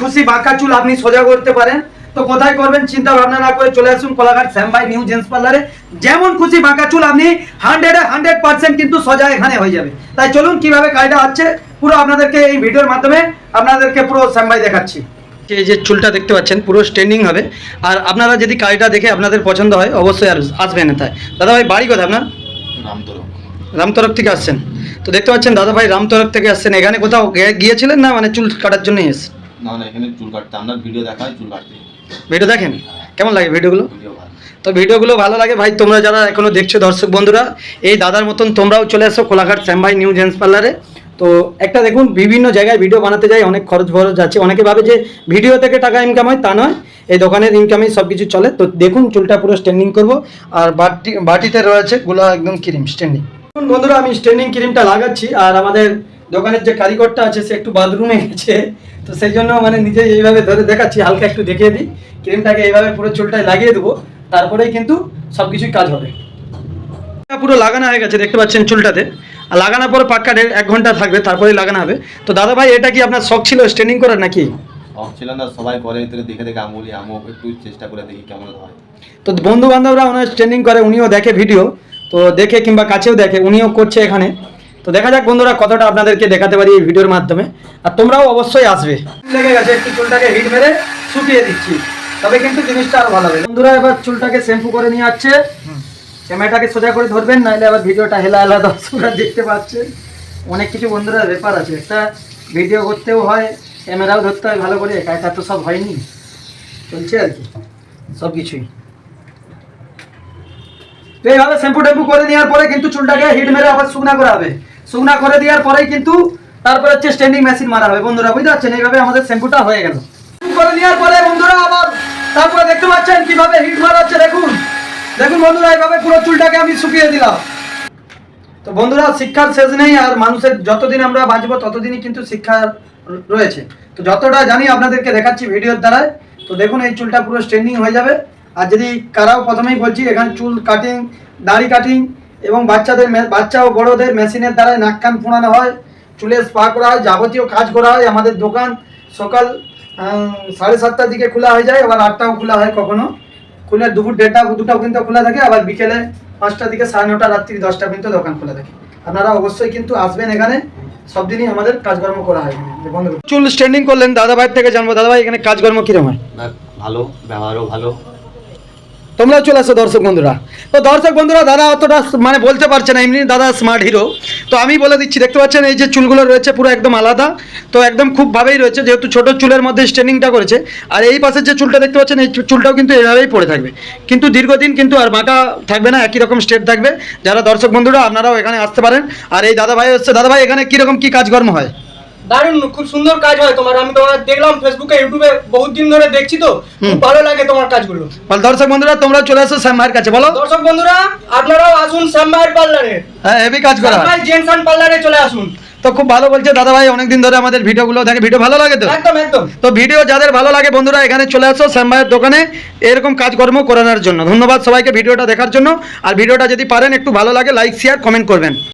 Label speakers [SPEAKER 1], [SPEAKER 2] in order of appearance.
[SPEAKER 1] খুশি বাঁকা চুল আপনি সোজা করতে পারেন। তো কোথায় করবেন চিন্তা ভাবনা না করে চলে আসুন কোলাঘাট শ্যাম ভাই নিউ জেন্টস পার্লারে। যেমন খুশি বাঁকা চুল আপনি 100% কিন্তু সোজা এখানে হয়ে যাবে। তাই চলুন কিভাবে কাজটা হচ্ছে পুরো আপনাদেরকে এই ভিডিওর মাধ্যমে আপনাদেরকে পুরো শ্যাম ভাই দেখাচ্ছি। এই যে চুলটা দেখতে পাচ্ছেন পুরো স্ট্রেন্ডিং হবে। আর আপনারা যদি কাজটা দেখে আপনাদের পছন্দ হয় অবশ্যই আসবেন এটায়। দাদা ভাই বাড়ি কোথায় আপনার? রামতরক থেকে আসছেন। তো দেখতে পাচ্ছেন দাদা ভাই রামতরক থেকে আসছেন। এখানে কোথাও গিয়েছিলেন না মানে চুল কাটার জন্য এসে?
[SPEAKER 2] না না, এখানে চুল কাটতে আমরা ভিডিও দেখাই, চুল কাটতে।
[SPEAKER 1] ভিডিও দেখেন কেমন লাগে ভিডিওগুলো? তো ভিডিওগুলো ভালো লাগে ভাই। তোমরা যারা এখনো দেখছো দর্শক বন্ধুরা, এই দাদার মতন তোমরাও চলে আসো কোলাঘাট শ্যাম ভাই নিউ জেন্টস পার্লারে। তো একটা দেখুন বিভিন্ন জায়গায় ভিডিও বানাতে যাই অনেক খরচ আছে। অনেকে ভাবে যে ভিডিও থেকে টাকা ইনকাম হয়, তা নয়। এই দোকানের ইনকামেই সব কিছু চলে। তো দেখুন চুলটা পুরো স্ট্যান্ডিং করব। আর বাটিতে রয়েছে গুলা একদম ক্রিম স্ট্যান্ডিং। বন্ধুরা আমি স্ট্যান্ডিং ক্রিমটা লাগাচ্ছি। আর আমাদের দোকানের যে কারিগরটা আছে সে একটু বাথরুমে গেছে, তো সেই জন্য মানে নিজে এইভাবে ধরে দেখাচ্ছি। হালকা একটু দেখিয়ে দিই। ক্রিমটাকে এইভাবে পুরো চুলটায় লাগিয়ে দেবো, তারপরেই কিন্তু সব কিছুই কাজ হবে। পুরো লাগানো হয়ে গেছে দেখতে পাচ্ছেন চুলটাতে। আর লাগানোর পর পাক্কা 1 ঘন্টা থাকবে, তারপরেই লাগানো হবে। তো দাদা ভাই এটা কি আপনার শখ ছিল স্ট্রেনিং করার নাকি?
[SPEAKER 2] শখ ছিল না, সবাই করে দেখে দেখে আমিও একটু চেষ্টা করে দেখি কেমন হয়।
[SPEAKER 1] তো বন্ধু বান্ধবরা ওনার স্ট্রেনিং করে, উনিও দেখে ভিডিও, তো দেখে কিংবা কাছেও দেখে, উনিও করছে এখানে। তো দেখা যাক বন্ধুরা কতটা আপনাদেরকে দেখাতে পারি এই ভিডিওর মাধ্যমে। আর তোমরাও অবশ্যই আসবে। লেগে গেছে একটু চুলটাকে হিট মেরে শুকিয়ে দিচ্ছি, তবে কিন্তু জিনিসটা আরো ভালো হবে। বন্ধুরা এবার চুলটাকে শ্যাম্পু করে নিয়ে আসছে। ক্যামেরাটাকে সোজা করে ধরবেন, নাহলে আবার ভিডিওটা হেলা হেলা দর্শকরা দেখতে পাচ্ছে। অনেক কিছু বন্ধুরা ব্যাপার আছে, একটা ভিডিও করতেও হয়, ক্যামেরাও ধরতে হয় ভালো করে, একা একা তো সব হয়নি, চলছে আর কি সব কিছুই। তো এইভাবে শ্যাম্পু ট্যাম্পু করে নেওয়ার পরে কিন্তু চুলটাকে হিট মেরে আবার শুকনা করা হবে। শুকনা করে দেওয়ার পরেই কিন্তু তারপরে হচ্ছে স্ট্যান্ডিং মেশিন মারা হবে। বন্ধুরা বুঝতে পারছেন, এইভাবে আমাদের শ্যাম্পুটা হয়ে গেল। করে নেওয়ার পরে বন্ধুরা আবার তারপরে দেখতে পাচ্ছেন কিভাবে হিট মারা হচ্ছে। দেখুন দেখুন বন্ধুরা, এইভাবে পুরো চুলটাকে আমি শুকিয়ে দিলাম। তো বন্ধুরা শিক্ষার শেষ নেই, আর মানুষের যতদিন আমরা বাঁচবো ততদিনই কিন্তু শিক্ষা রয়েছে। তো যতটা জানি আপনাদেরকে দেখাচ্ছি ভিডিওর দ্বারায়। তো দেখুন এই চুলটা পুরো স্ট্রেন্ডিং হয়ে যাবে। আর যদি কারাও প্রথমেই বলছি, এখানে চুল কাটিং, দাড়ি কাটিং এবং বাচ্চা ও বড়োদের মেশিনের দ্বারাই নাক কান ফোঁড়ানো হয়, চুলের স্পা করা হয়, যাবতীয় কাজ করা হয়। আমাদের দোকান সকাল 7:30টার দিকে খোলা হয়ে যায়, আবার 8টাও খোলা হয়, কখনো খুলে দুপুর 1:30 2টাও কিন্তু খোলা থাকে, আবার বিকেলে 5টার দিকে 9:30 রাত্রি 10টা পর্যন্ত দোকান খোলা থাকে। আপনারা অবশ্যই কিন্তু আসবেন এখানে, সব দিনই আমাদের কাজকর্ম করা হয়। চুল স্ট্যান্ডিং করলেন, দাদা ভাই থেকে জানবো দাদা ভাই এখানে কাজকর্ম কিরকম হয়?
[SPEAKER 2] ভালো, ব্যবহারও ভালো।
[SPEAKER 1] তোমরা চলে আসো দর্শক বন্ধুরা। তো দর্শক বন্ধুরা দাদা অতটা মানে বলতে পারছে না, এমনি দাদা স্মার্ট হিরো। তো আমি বলে দিচ্ছি, দেখতে পাচ্ছেন এই যে চুলগুলো রয়েছে পুরো একদম আলাদা। তো একদম খুব ভাবেই রয়েছে, যেহেতু ছোট চুলের মধ্যে স্ট্রেনিংটা করেছে। আর এই পাশের যে চুলটা দেখতে পাচ্ছেন এই চুলটাও কিন্তু এভাবেই পড়ে থাকবে, কিন্তু দীর্ঘদিন কিন্তু আর বাঁকা থাকবে না, একই রকম স্টেপ থাকবে। যারা দর্শক বন্ধুরা আপনারাও এখানে আসতে পারেন। আর এই দাদা ভাই হচ্ছে, দাদা ভাই এখানে কীরকম কী কাজকর্ম হয়?
[SPEAKER 3] দারুণ, খুব সুন্দর কাজ হয় তোমার। আমি তোমার দেখলাম ফেসবুকে, ইউটিউবে বহুত দিন ধরে দেখছি, তো খুব ভালো লাগে তোমার কাজগুলো।
[SPEAKER 1] দর্শক বন্ধুরা তোমরা চলে আসো শ্যাম ভাইয়ের কাছে। বলো
[SPEAKER 3] দর্শক বন্ধুরা আপনারাও আসুন শ্যাম ভাইয়ের পার্লারে।
[SPEAKER 1] হ্যাঁ হেভি কাজ করা হয়,
[SPEAKER 3] জেন্টস অ্যান্ড পার্লারে চলে আসুন।
[SPEAKER 1] তো খুব ভালো বলছে দাদা ভাই, অনেকদিন ধরে আমাদের ভিডিওগুলো দেখে, ভিডিও ভালো লাগে তো?
[SPEAKER 3] একদম একদম।
[SPEAKER 1] তো ভিডিও যাদের ভালো লাগে বন্ধুরা এখানে চলে আসো শ্যাম ভাইয়ের দোকানে এরকম কাজকর্ম করানোর জন্য। ধন্যবাদ সবাইকে ভিডিওটা দেখার জন্য। আর ভিডিওটা যদি পারেন একটু ভালো লাগে লাইক শেয়ার কমেন্ট করবেন।